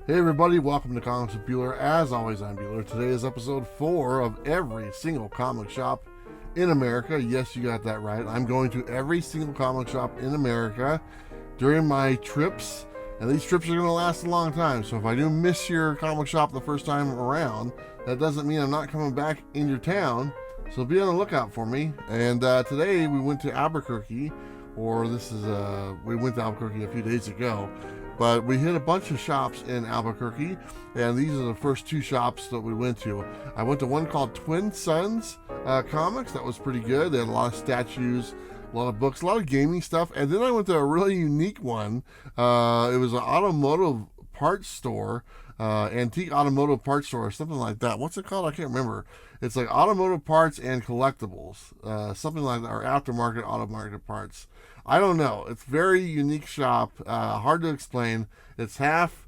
Hey everybody, welcome to Comics with Bueller. As always, I'm Bueller. Today is episode 4 of every single comic shop in America. Yes, you got that right. I'm going to every single comic shop in America during my trips, and these trips are going to last a long time. So if I do miss your comic shop the first time around, that doesn't mean I'm not coming back in your town. So be on the lookout for me. And today we went to Albuquerque, we went to Albuquerque a few days ago. But we hit a bunch of shops in Albuquerque, and these are the first 2 shops that we went to. I went to one called Suns Comics. That was pretty good. They had a lot of statues, a lot of books, a lot of gaming stuff. And then I went to a really unique one. It was an automotive parts store, antique automotive parts store, something like that. What's it called? I can't remember. It's like automotive parts and collectibles, something like that, or aftermarket automotive parts. I don't know. It's a very unique shop, hard to explain. It's half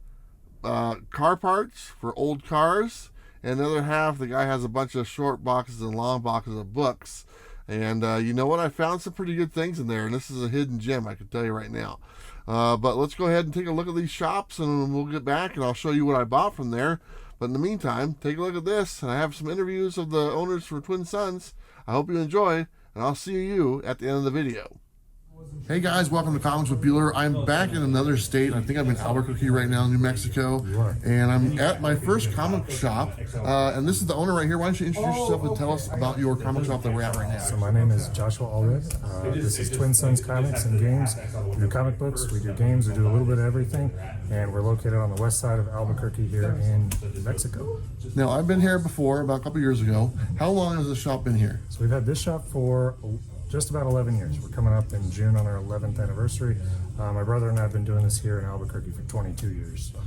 car parts for old cars, and the other half, the guy has a bunch of short boxes and long boxes of books. And you know what? I found some pretty good things in there, and this is a hidden gem, I can tell you right now. But let's go ahead and take a look at these shops, and we'll get back, and I'll show you what I bought from there. But in the meantime, take a look at this, and I have some interviews of the owners for Twin Suns. I hope you enjoy, and I'll see you at the end of the video. Hey guys, welcome to Comics with Bueller. I'm back in another state. I think I'm in Albuquerque right now, New Mexico. And I'm at my first comic shop. And this is the owner right here. Why don't you introduce yourself and tell us about your comic shop that we're at right now? So my name is Joshua Allred. This is Twin Suns Comics and Games. We do comic books, we do games, we do a little bit of everything. And we're located on the west side of Albuquerque here in Mexico. Now, I've been here before, about a couple years ago. How long has this shop been here? So we've had this shop for just about 11 years. We're coming up in June on our 11th anniversary. My brother and I have been doing this here in Albuquerque for 22 years. So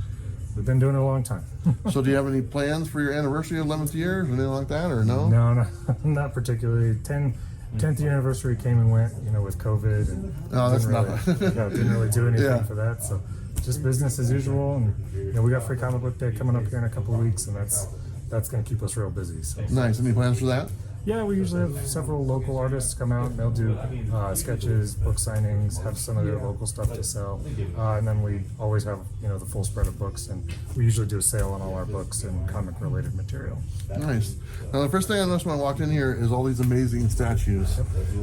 we've been doing it a long time. So do you have any plans for your anniversary of 11th year or anything like that, or no? No, not particularly. 10th year anniversary came and went, with COVID. And didn't really do anything for that. So just business as usual. And we got Free Comic Book Day coming up here in a couple of weeks, and that's going to keep us real busy. So. Nice. Any plans for that? Yeah, we usually have several local artists come out and they'll do sketches, book signings, have some of their local stuff to sell. And then we always have, the full spread of books, and we usually do a sale on all our books and comic related material. Nice. Now the first thing I noticed when I walked in here is all these amazing statues.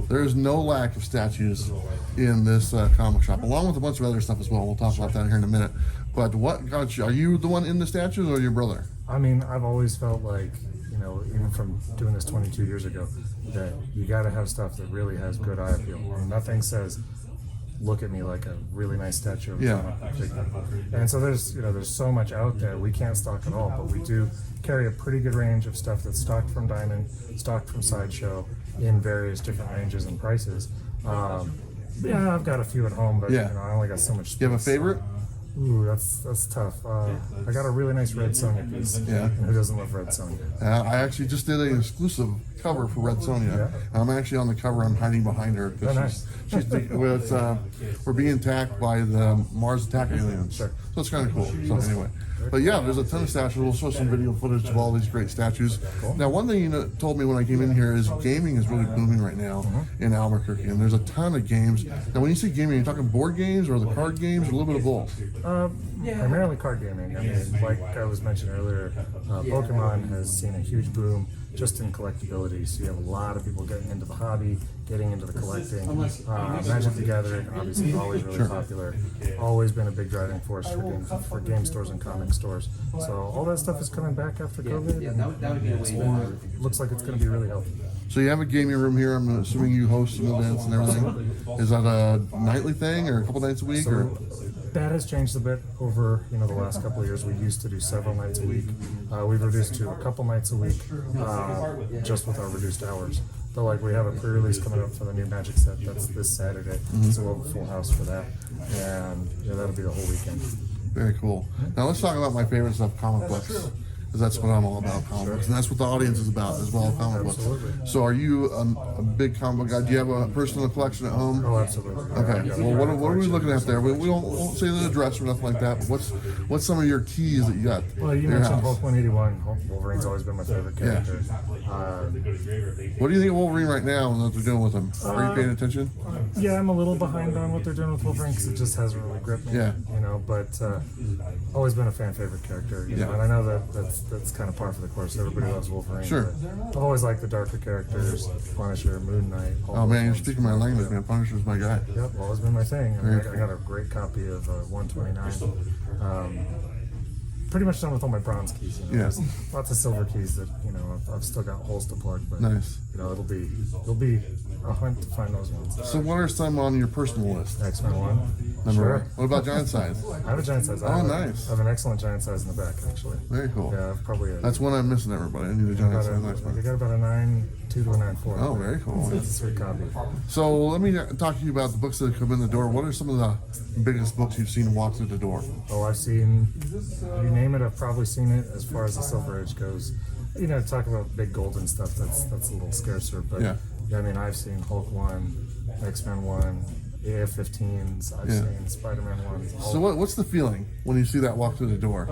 There is no lack of statues in this comic shop, along with a bunch of other stuff as well. We'll talk about that here in a minute. But what got you? Are you the one in the statues or your brother? I mean, I've always felt like, even from doing this 22 years ago, that you got to have stuff that really has good eye appeal. Nothing says, look at me, like a really nice statue of a figure. And so there's so much out there. We can't stock it all, but we do carry a pretty good range of stuff that's stocked from Diamond, stocked from Sideshow, in various different ranges and prices. I've got a few at home, but I only got so much space. Do you have a favorite? Ooh, that's tough. I got a really nice Red Sonja piece. Yeah. And who doesn't love Red Sonja? I actually just did an exclusive cover for Red Sonja. Yeah. I'm actually on the cover. I'm hiding behind her because we're being attacked by the Mars attack aliens. Sure. So it's kind of cool. So anyway. But yeah, there's a ton of statues. We'll show some video footage of all these great statues. Cool. Now, one thing you told me when I came in here is gaming is really booming right now in Albuquerque, and there's a ton of games. Now, when you say gaming, are you talking board games or the card games or a little bit of both? Primarily card gaming. I mean, like I was mentioning earlier, Pokemon has seen a huge boom just in collectability. So you have a lot of people getting into the hobby, getting into the collecting. Magic the Gathering, obviously, always really popular. Always been a big driving force for game stores and comic stores. So all that stuff is coming back after COVID, and it looks like it's going to be really healthy. So you have a gaming room here. I'm assuming you host some events and everything. Is that a nightly thing or a couple nights a week? So that has changed a bit over the last couple of years. We used to do several nights a week. We've reduced to a couple nights a week, just with our reduced hours. So we have a pre-release coming up for the new Magic set. That's this Saturday. So we'll have a full house for that, and that'll be the whole weekend. Very cool. Now let's talk about my favorite stuff, comic books. because that's what I'm all about, comic books, and that's what the audience is about as well, comic Absolutely. books. So, are you a big comic book guy? Do you have a personal collection at home? Oh, absolutely. Okay. Well, what are we looking at there? We won't say the address or nothing like that. But what's some of your keys that you got? Well, you mentioned Hulk 181. Wolverine's always been my favorite character. What do you think of Wolverine right now and what they're doing with him? Are you paying attention? Yeah, I'm a little behind on what they're doing with Wolverine because it just hasn't really gripped me. Yeah. But always been a fan favorite character. You know, and I know that's kind of par for the course. Everybody loves Wolverine. Sure. I've always liked the darker characters: Punisher, Moon Knight. Oh man, you're speaking my language, man. Punisher's my guy. Yep, always been my thing. I got a great copy of 129. Pretty much done with all my bronze keys. You know? There's lots of silver keys that I've still got holes to plug, but nice. It'll be a hunt to find those ones. So what are some on your personal list? X-Men 1. Number one. What about giant size? I have a giant size. Nice. I have an excellent giant size in the back, actually. Very cool. Yeah, I've probably. That's one I'm missing, everybody. I need a giant size next They one. got about a 9.2 to a 9.4. Oh, very cool. It's a sweet copy. So let me talk to you about the books that come in the door. What are some of the biggest books you've seen walk through the door? Oh, I've seen, you name it, I've probably seen it. As far as the Silver Age goes, talk about big golden stuff. That's a little scarcer, but yeah, I mean, I've seen Hulk 1, X-Men 1, AF-15s. I've seen Spider-Man 1. So what's the feeling when you see that walk through the door?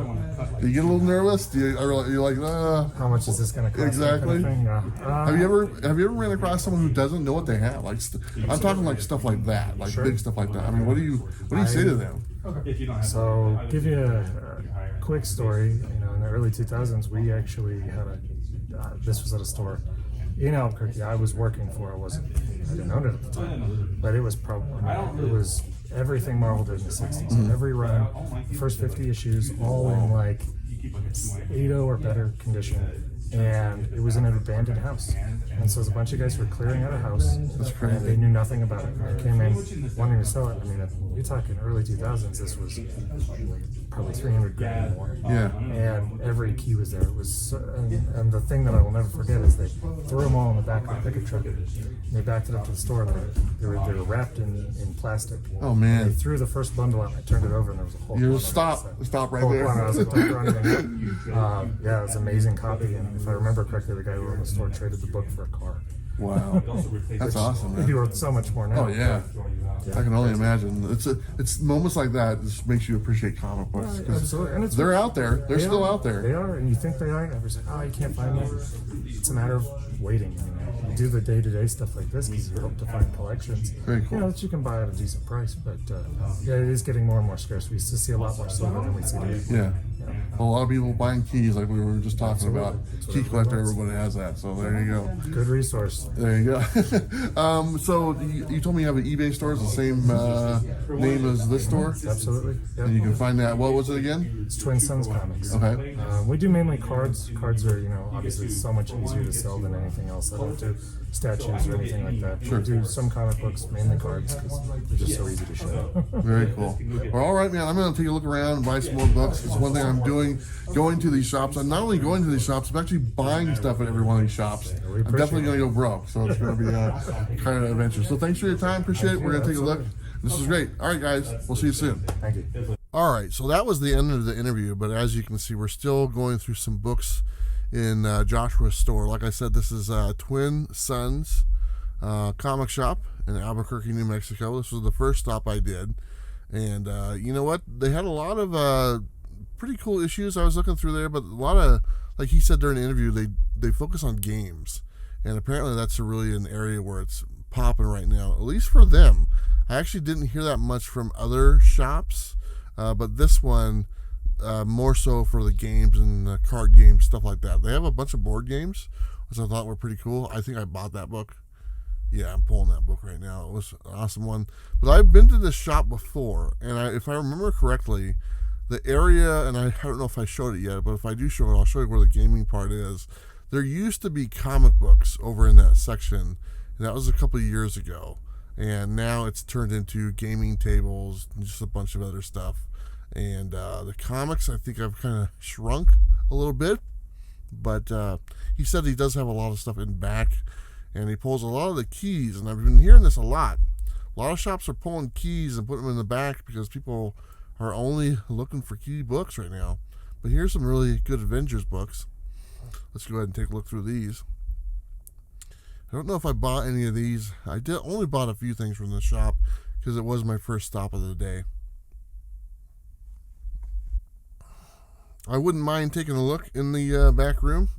Do you get a little nervous? You're like, how much is this going to cost? Exactly. Kind of have you ever ran across someone who doesn't know what they have? Like, I'm talking like stuff like that, like big stuff like that. I mean, what do you say to them? So, give you a quick story. In the early 2000s, we actually had this was at a store in Albuquerque. I was working for. I didn't own it at the time, but it was everything Marvel did in the 60s. Every run, first 50 issues, all in like 8.0 or better condition. And it was in an abandoned house. And so it was a bunch of guys who were clearing out a house. That's crazy. And they knew nothing about it. And they came in wanting to sell it. I mean, you're talking early 2000s, this was probably 300 grand more. Yeah. And every key was there. It was, and the thing that I will never forget is they threw them all in the back of the pickup truck. And they backed it up to the store, and they were wrapped in plastic. Oh man! And they threw the first bundle out. And I turned it over, and there was a whole. You stop right there. I was like, don't throw anything out. Yeah, it's an amazing copy, and if I remember correctly, the guy who owned the store traded the book for a car. Wow, that's awesome, man. He'd be worth so much more now. Oh yeah, I can only imagine. It's moments like that just makes you appreciate comic books. Absolutely, and they're out there. They're still out there. They are, and you think they aren't. Everyone's like, oh, you can't find them. It's a matter of waiting. You do the day-to-day stuff like this because you hope to find collections. Very cool. That you can buy at a decent price, but yeah, it is getting more and more scarce. We used to see a lot more silver than we see today. Yeah. Well, a lot of people buying keys, like we were just talking about. Key collector, everybody has that. So there you go. Good resource. There you go. So you told me you have an eBay store. It's the same name as this store? Absolutely. Yep. And you can find that. What was it again? It's Twin Suns Comics. Okay. We do mainly cards. Cards are, obviously so much easier to sell than anything else. I don't do statues or anything like that. Sure. We do some comic books, mainly cards, because they're just so easy to show. Very cool. Well, all right, man. I'm going to take a look around and buy some more books. It's one thing I'm doing, going to these shops. I'm not only going to these shops, I'm actually buying stuff at every one of these shops. I'm definitely going to go broke, so it's going to be kind of an adventure. So thanks for your time. Appreciate it. We're going to take a look. This is great. All right, guys. We'll see you soon. Thank you. All right. So that was the end of the interview, but as you can see, we're still going through some books in Joshua's store. Like I said, this is Twin Suns comic shop in Albuquerque, New Mexico. This was the first stop I did, and you know what, they had a lot of pretty cool issues. I was looking through there, but a lot of, like he said during the interview, they focus on games, and apparently that's really an area where it's popping right now, at least for them. I actually didn't hear that much from other shops, but this one more so for the games and card games, stuff like that. They have a bunch of board games, which I thought were pretty cool. I think I bought that book. Yeah, I'm pulling that book right now. It was an awesome one. But I've been to this shop before, and if I remember correctly, the area, and I don't know if I showed it yet, but if I do show it, I'll show you where the gaming part is. There used to be comic books over in that section, and that was a couple of years ago. And now it's turned into gaming tables and just a bunch of other stuff. And the comics, I think I've kind of shrunk a little bit. But he said he does have a lot of stuff in back. And he pulls a lot of the keys, and I've been hearing this a lot. A lot of shops are pulling keys and putting them in the back because people are only looking for key books right now. But here's some really good Avengers books. Let's go ahead and take a look through these. I don't know if I bought any of these. I did only bought a few things from the shop because it was my first stop of the day. I wouldn't mind taking a look in the back room.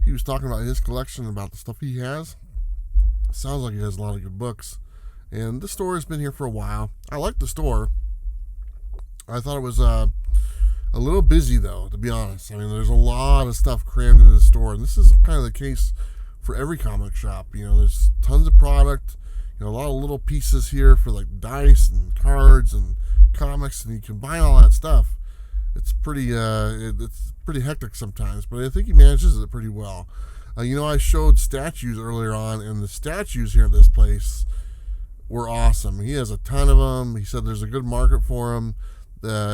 He was talking about his collection, about the stuff he has. Sounds like he has a lot of good books. And the store has been here for a while. I like the store. I thought it was a little busy, though, to be honest. I mean, there's a lot of stuff crammed into the store. And this is kind of the case for every comic shop. You know, there's tons of product. You know, a lot of little pieces here for like dice and cards and comics. And you combine all that stuff. It's pretty hectic sometimes, but I think he manages it pretty well. You know, I showed statues earlier on, and the statues here at this place were awesome. He has a ton of them. He said there's a good market for them.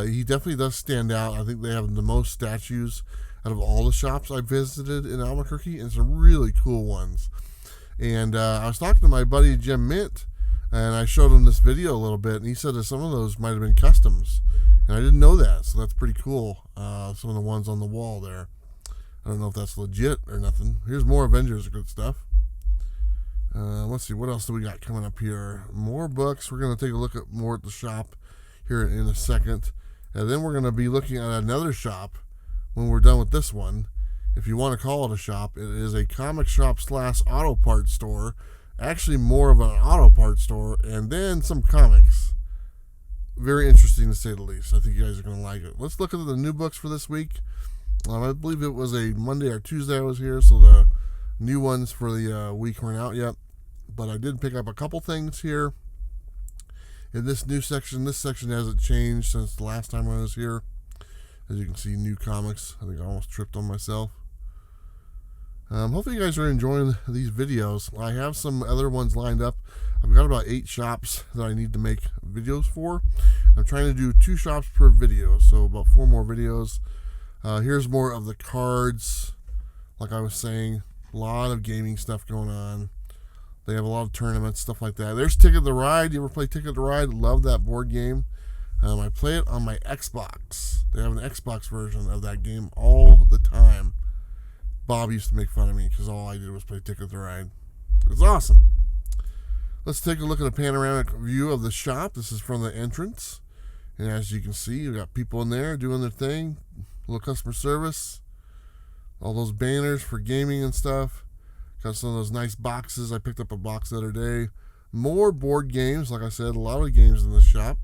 He definitely does stand out. I think they have the most statues out of all the shops I visited in Albuquerque, and some really cool ones. And I was talking to my buddy Jim Mint, and I showed him this video a little bit, and he said that some of those might have been customs. And I didn't know that, so that's pretty cool. Some of the ones on the wall there. I don't know if that's legit or nothing. Here's more Avengers good stuff. Let's see, what else do we got coming up here? More books. We're going to take a look at more at the shop here in a second. And then we're going to be looking at another shop when we're done with this one. If you want to call it a shop, it is a comic shop / auto parts store. Actually, more of an auto parts store, and then some comics. Very interesting to say the least. I think you guys are going to like it. Let's look at the new books for this week. I believe it was a Monday or Tuesday I was here, so the new ones for the week weren't out yet. But I did pick up a couple things here in this new section. This section hasn't changed since the last time I was here. As you can see, new comics. I think I almost tripped on myself. Hopefully you guys are enjoying these videos. I have some other ones lined up. I've got about 8 shops that I need to make videos for. I'm trying to do 2 shops per video, so about 4 more videos. Here's more of the cards. Like I was saying, a lot of gaming stuff going on. They have a lot of tournaments, stuff like that. There's Ticket to Ride. You ever play Ticket to Ride? Love that board game. I play it on my Xbox. They have an Xbox version of that game all the time. Bob used to make fun of me because all I did was play Ticket to Ride. It's awesome. Let's take a look at a panoramic view of the shop. This is from the entrance. And as you can see, you've got people in there doing their thing. A little customer service. All those banners for gaming and stuff. Got some of those nice boxes. I picked up a box the other day. More board games. Like I said, a lot of games in this shop.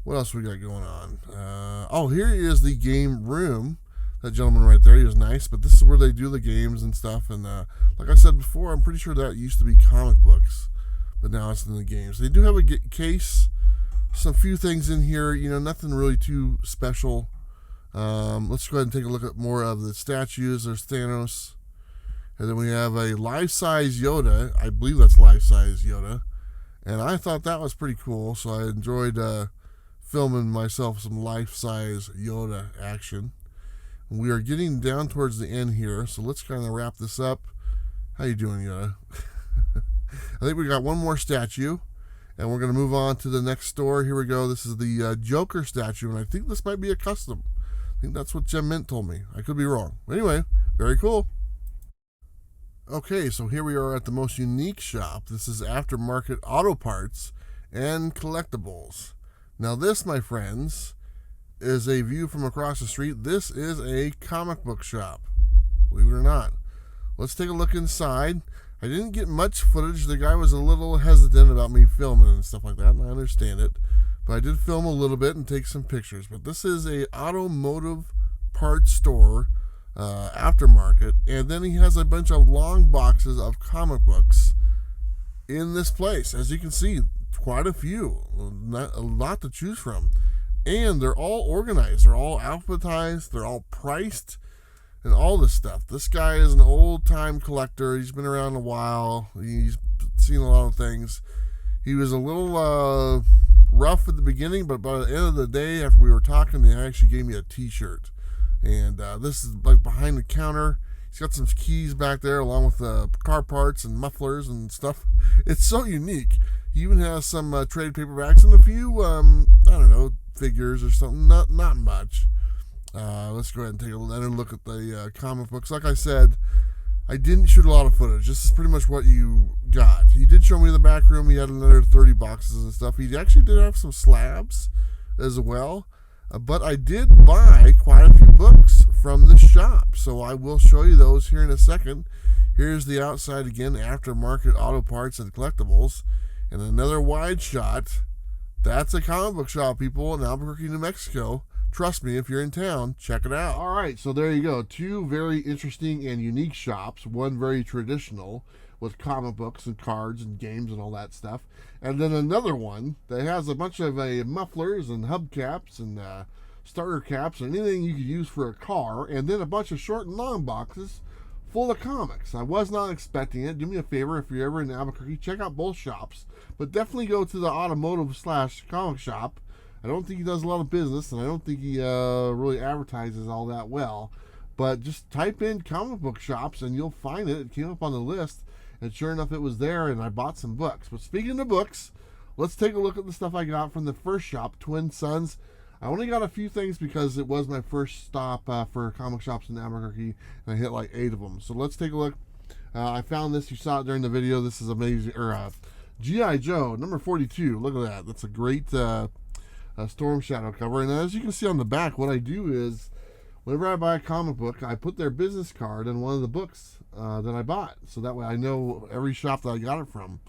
What else we got going on? Here is the game room. That gentleman right there, he was nice, but this is where they do the games and stuff. And like I said before, I'm pretty sure that used to be comic books, but now it's in the games. They do have a case, some few things in here, you know, nothing really too special. Let's go ahead and take a look at more of the statues. There's Thanos, and then we have a life-size Yoda. I believe that's life-size Yoda, and I thought that was pretty cool, so I enjoyed filming myself some life-size Yoda action. We are getting down towards the end here, so let's kind of wrap this up. How you doing, Yoda? I think we got one more statue, and we're going to move on to the next store. Here we go. This is the Joker statue, and I think this might be a custom. I think that's what Jim Mint told me. I could be wrong. Anyway, very cool. Okay, so here we are at the most unique shop. This is Aftermarket Auto Parts and Collectibles. Now this, my friends, is a view from across the street. This is a comic book shop, believe it or not. Let's take a look inside. I didn't get much footage. The guy was a little hesitant about me filming and stuff like that, and I understand it. But I did film a little bit and take some pictures. But this is a automotive parts store, aftermarket, and then he has a bunch of long boxes of comic books in this place. As you can see, quite a few, a lot to choose from. And they're all organized. They're all alphabetized. They're all priced and all this stuff. This guy is an old-time collector. He's been around a while. He's seen a lot of things. He was a little rough at the beginning, but by the end of the day, after we were talking, he actually gave me a t-shirt. And this is like behind the counter. He's got some keys back there along with car parts and mufflers and stuff. It's so unique. He even has some trade paperbacks and a few, I don't know, figures or something. Not much. Let's go ahead and take another look at the comic books. Like I said, I didn't shoot a lot of footage. This is pretty much what you got. He did show me the back room. He had another 30 boxes and stuff. He actually did have some slabs as well. But I did buy quite a few books from the shop. So I will show you those here in a second. Here's the outside again, Aftermarket Auto Parts and Collectibles. And another wide shot. That's a comic book shop, people, in Albuquerque, New Mexico. Trust me, if you're in town, check it out. All right, so there you go. Two very interesting and unique shops. One very traditional with comic books and cards and games and all that stuff. And then another one that has a bunch of mufflers and hubcaps and starter caps and anything you could use for a car. And then a bunch of short and long boxes full of comics. I was not expecting it. Do me a favor, if you're ever in Albuquerque, check out both shops. But definitely go to the automotive/comic shop. I don't think he does a lot of business, and I don't think he really advertises all that well. But just type in comic book shops, and you'll find it. It came up on the list, and sure enough, it was there, and I bought some books. But speaking of books, let's take a look at the stuff I got from the first shop, Twin Suns. I only got a few things because it was my first stop for comic shops in Albuquerque, and I hit like 8 of them. So let's take a look. I found this. You saw it during the video. This is amazing. G.I. Joe, number 42. Look at that. That's a great Storm Shadow cover. And as you can see on the back, what I do is whenever I buy a comic book, I put their business card in one of the books that I bought. So that way I know every shop that I got it from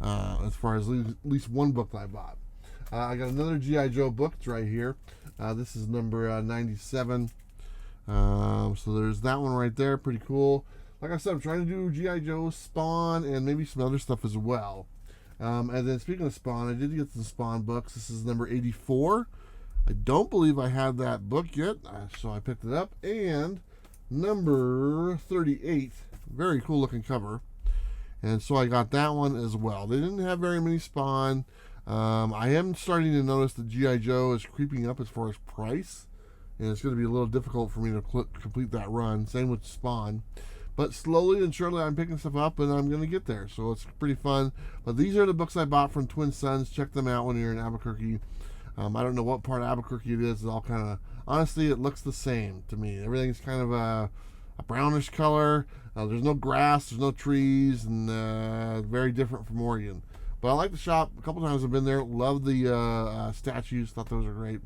as far as at least one book that I bought. I got another G.I. Joe book. It's right here. This is number 97. So there's that one right there. Pretty cool. Like I said, I'm trying to do G.I. Joe, Spawn, and maybe some other stuff as well. And then speaking of Spawn, I did get some Spawn books. This is number 84. I don't believe I had that book yet, so I picked it up. And number 38. Very cool looking cover. And so I got that one as well. They didn't have very many Spawn. I am starting to notice that G.I. Joe is creeping up as far as price. And it's going to be a little difficult for me to complete that run. Same with Spawn. But slowly and surely I'm picking stuff up and I'm going to get there. So it's pretty fun. But these are the books I bought from Twin Suns. Check them out when you're in Albuquerque. I don't know what part of Albuquerque it is. It's all kind of, honestly, it looks the same to me. Everything's kind of a brownish color. There's no grass, there's no trees, and very different from Oregon. But I like the shop. A couple times I've been there. Love the statues. Thought those are great.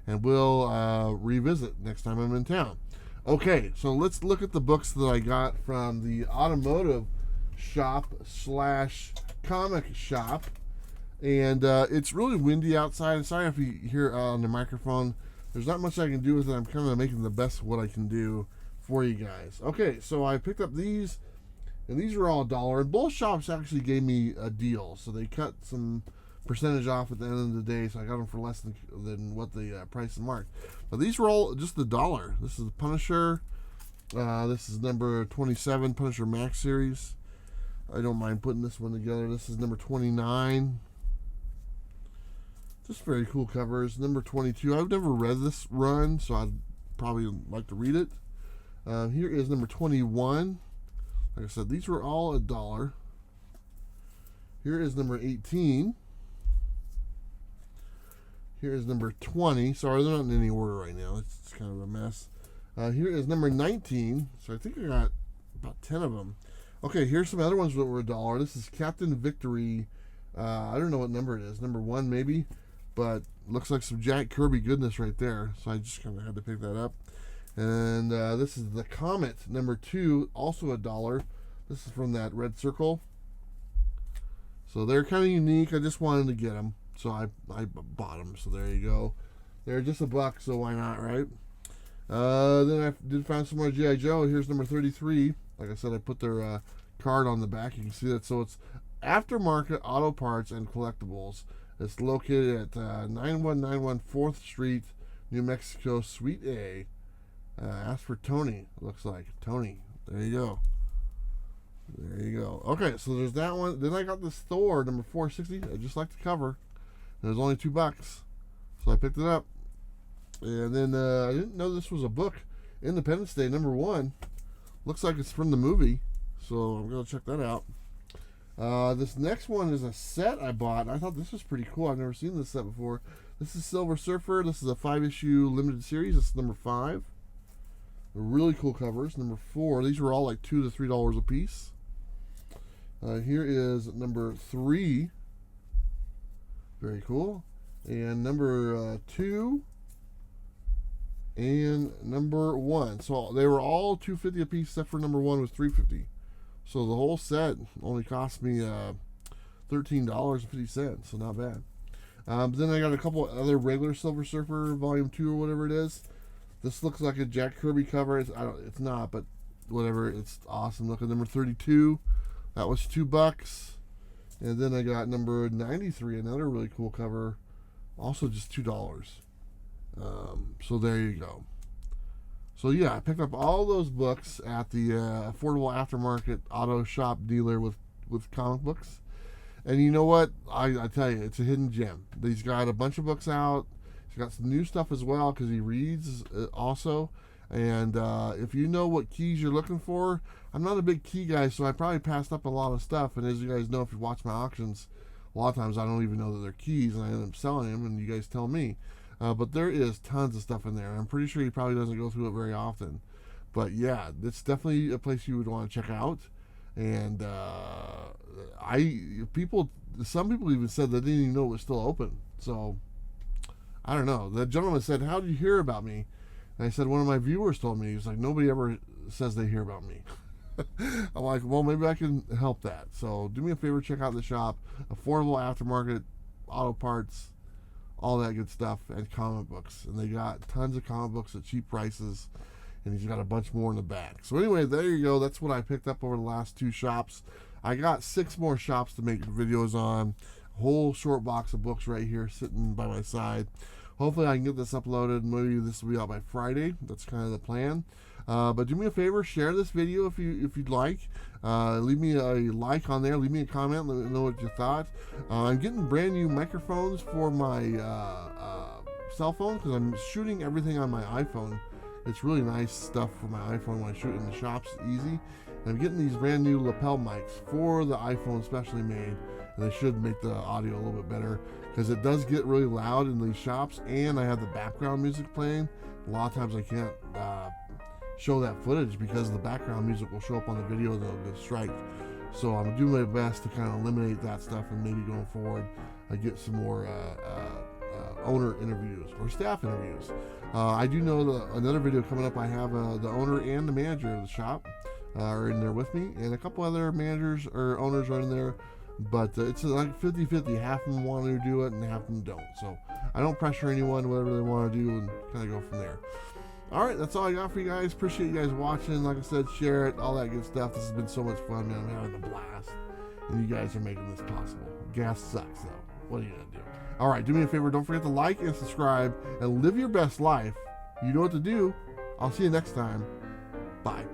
And we'll revisit next time I'm in town. Okay, so let's look at the books that I got from the automotive shop/comic shop. And it's really windy outside. Sorry if you hear on the microphone. There's not much I can do with it. I'm kind of making the best of what I can do for you guys. Okay, so I picked up these, and these were all $1. And both shops actually gave me a deal. So they cut some percentage off at the end of the day, so I got them for less than what the price is marked. But these were all just $1. This is the Punisher. This is number 27, Punisher Max series. I don't mind putting this one together. This is number 29. Just very cool covers. Number 22. I've never read this run, so I'd probably like to read it. Here is number 21. Like I said, these were all $1. Here is number 18. Here is number 20. Sorry, they're not in any order right now. It's kind of a mess. Here is number 19. So I think I got about 10 of them. Okay, here's some other ones that were $1. This is Captain Victory. I don't know what number it is. Number 1 maybe. But looks like some Jack Kirby goodness right there. So I just kind of had to pick that up. And this is the Comet number 2. Also $1. This is from that red circle. So they're kind of unique. I just wanted to get them. So I bought them. So there you go. They're just $1, so why not, right? Then I did find some more G.I. Joe. Here's number 33. Like I said, I put their card on the back. You can see that. So it's Aftermarket Auto Parts and Collectibles. It's located at 9191 4th Street, New Mexico, Suite A. Ask for Tony. It looks like Tony. There you go. There you go. Okay, so there's that one. Then I got this Thor number 460. I just like the cover. And it was only $2, so I picked it up. And then I didn't know this was a book. Independence Day number 1. Looks like it's from the movie, so I'm gonna check that out. This next one is a set I bought. I thought this was pretty cool. I've never seen this set before. This is Silver Surfer. This is a 5-issue limited series. This is number 5. Really cool covers. Number 4. These were all like $2 to $3 a piece. Here is number 3. Very cool. And number 2. And number 1. So they were all $2.50 a piece, except for number 1 was $3.50. So the whole set only cost me $13.50. So not bad. Then I got a couple other regular Silver Surfer Volume 2 or whatever it is. This looks like a Jack Kirby cover. It's not, but whatever. It's awesome looking. Number 32, that was $2. And then I got number 93, another really cool cover, also just $2. So there you go. So yeah, I picked up all those books at the Affordable Aftermarket Auto Shop dealer with comic books. And you know what? I tell you, it's a hidden gem. He's got a bunch of books out. He's got some new stuff as well because he reads also. And if you know what keys you're looking for, I'm not a big key guy, so I probably passed up a lot of stuff. And as you guys know, if you watch my auctions, a lot of times I don't even know that they're keys, and I end up selling them, and you guys tell me. But there is tons of stuff in there. I'm pretty sure he probably doesn't go through it very often. But yeah, it's definitely a place you would want to check out. And some people even said they didn't even know it was still open. So I don't know. The gentleman said, "How did you hear about me?" And I said, "One of my viewers told me." He was like, "Nobody ever says they hear about me." I'm like, well, maybe I can help that. So do me a favor, check out the shop. Affordable Aftermarket Auto Parts, all that good stuff, and comic books. And they got tons of comic books at cheap prices. And he's got a bunch more in the back. So anyway, there you go. That's what I picked up over the last 2 shops. I got 6 more shops to make videos on. A whole short box of books right here sitting by my side. Hopefully I can get this uploaded. Maybe this will be out by Friday. That's kind of the plan. But do me a favor, share this video if you'd like. Leave me a like on there. Leave me a comment. Let me know what you thought. I'm getting brand new microphones for my cell phone because I'm shooting everything on my iPhone. It's really nice stuff for my iPhone when I shoot in the shops. Easy. And I'm getting these brand new lapel mics for the iPhone, specially made. And they should make the audio a little bit better because it does get really loud in these shops. And I have the background music playing. A lot of times I can't show that footage because the background music will show up on the video and they'll get striked. So I'm doing my best to kind of eliminate that stuff, and maybe going forward I get some more owner interviews or staff interviews. I do know another video coming up. I have the owner and the manager of the shop are in there with me, and a couple other managers or owners are in there, but it's like 50-50. Half of them want to do it and half of them don't. So I don't pressure anyone, whatever they want to do, and kind of go from there. Alright, that's all I got for you guys. Appreciate you guys watching. Like I said, share it, all that good stuff. This has been so much fun, man. I'm having a blast, and you guys are making this possible. Gas sucks, though. What are you going to do? Alright, do me a favor. Don't forget to like and subscribe and live your best life. You know what to do. I'll see you next time. Bye.